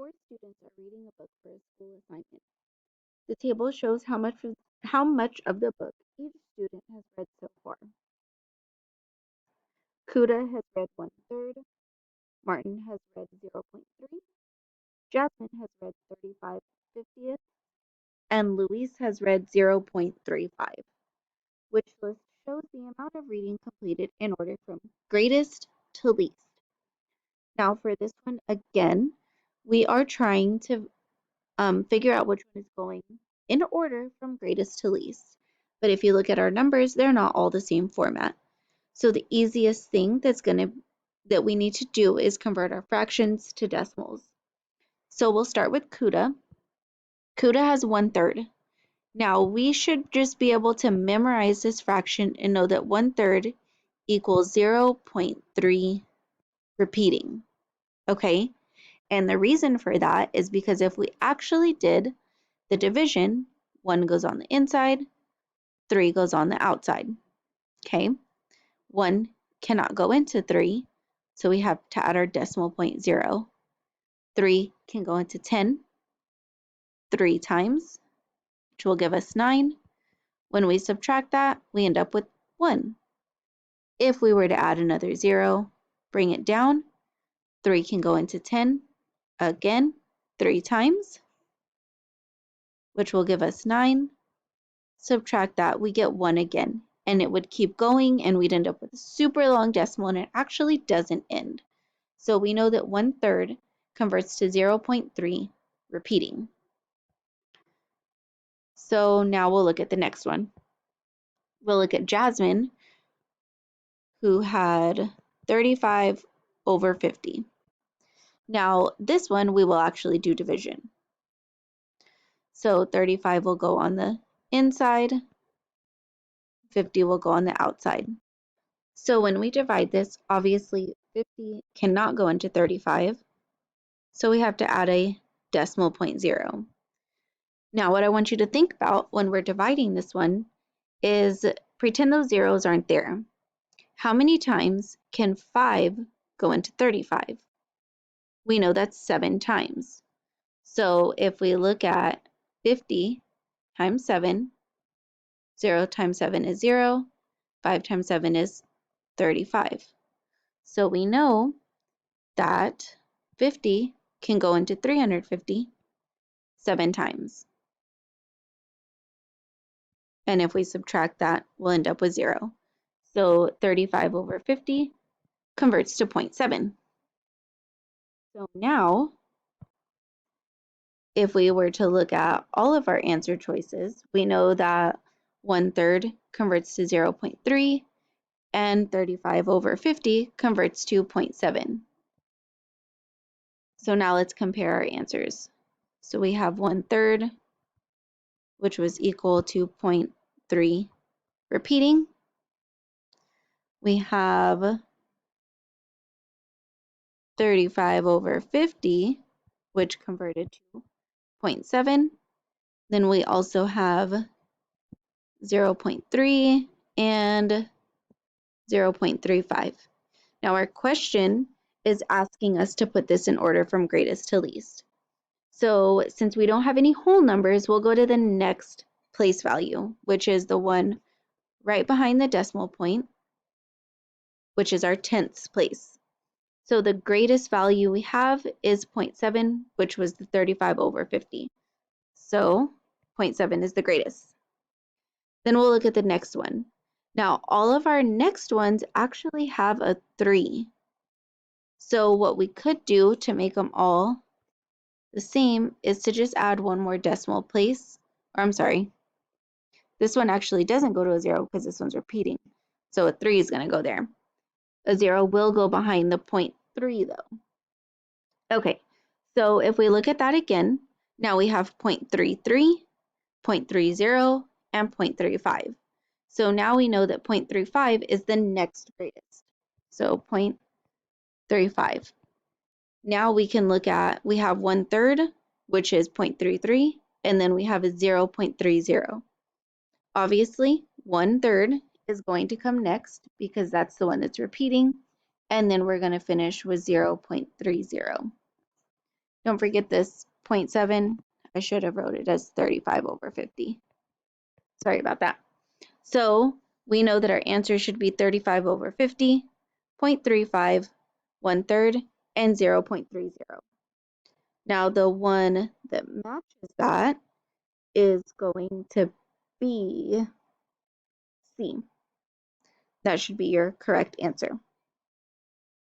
Four students are reading a book for a school assignment. The table shows how much of the book each student has read so far. CUDA has read 1/3, Martin has read 0.3, Jasmine has read 35/50th, and Luis has read 0.35, which list shows the amount of reading completed in order from greatest to least. Now for this one, again, we are trying to figure out which one is going in order from greatest to least. But if you look at our numbers, they're not all the same format. So the easiest thing that we need to do is convert our fractions to decimals. So we'll start with CUDA. CUDA has 1/3. Now we should just be able to memorize this fraction and know that 1/3 equals 0.3 repeating. Okay? And the reason for that is because if we actually did the division, 1 goes on the inside, 3 goes on the outside. Okay? 1 cannot go into 3, so we have to add our decimal point 0. 3 can go into 10 3 times, which will give us 9. When we subtract that, we end up with 1. If we were to add another 0, bring it down, 3 can go into 10, again, 3 times, which will give us 9. Subtract that, we get 1 again, and it would keep going, and we'd end up with a super long decimal, and it actually doesn't end. So we know that 1/3 converts to 0.3 repeating. So now we'll look at the next one. We'll look at Jasmine, who had 35/50. Now this one we will actually do division. So 35 will go on the inside, 50 will go on the outside. So when we divide this, obviously 50 cannot go into 35, so we have to add a decimal point 0. Now what I want you to think about when we're dividing this one is pretend those zeros aren't there. How many times can 5 go into 35? We know that's 7 times. So if we look at 50 times 7, 0 times 7 is 0, 5 times 7 is 35. So we know that 50 can go into 350 7 times. And if we subtract that, we'll end up with 0. So 35/50 converts to 0.7. So now, if we were to look at all of our answer choices, we know that 1/3 converts to 0.3 and 35/50 converts to 0.7. So now let's compare our answers. So we have 1/3, which was equal to 0.3 repeating. We have 35/50, which converted to 0.7. Then we also have 0.3 and 0.35. Now our question is asking us to put this in order from greatest to least. So since we don't have any whole numbers, we'll go to the next place value, which is the one right behind the decimal point, which is our tenths place. So the greatest value we have is 0.7, which was the 35/50. So 0.7 is the greatest. Then we'll look at the next one. Now all of our next ones actually have a 3. So what we could do to make them all the same is to just add one more decimal place. Or I'm sorry, this one actually doesn't go to a 0 because this one's repeating. So a 3 is going to go there. A 0 will go behind the 0.3 though. Okay, so if we look at that again, now we have 0.33, 0.30, and 0.35. So now we know that 0.35 is the next greatest. So 0.35. Now we can look at, we have 1/3, which is 0.33, and then we have a 0.30. Obviously, 1/3 is going to come next because that's the one that's repeating, and then we're going to finish with 0.30. Don't forget this 0.7. I should have wrote it as 35 over 50. Sorry about that. So we know that our answer should be 35 over 50, 0.35, 1/3, and 0.30. Now the one that matches that is going to be C. That should be your correct answer.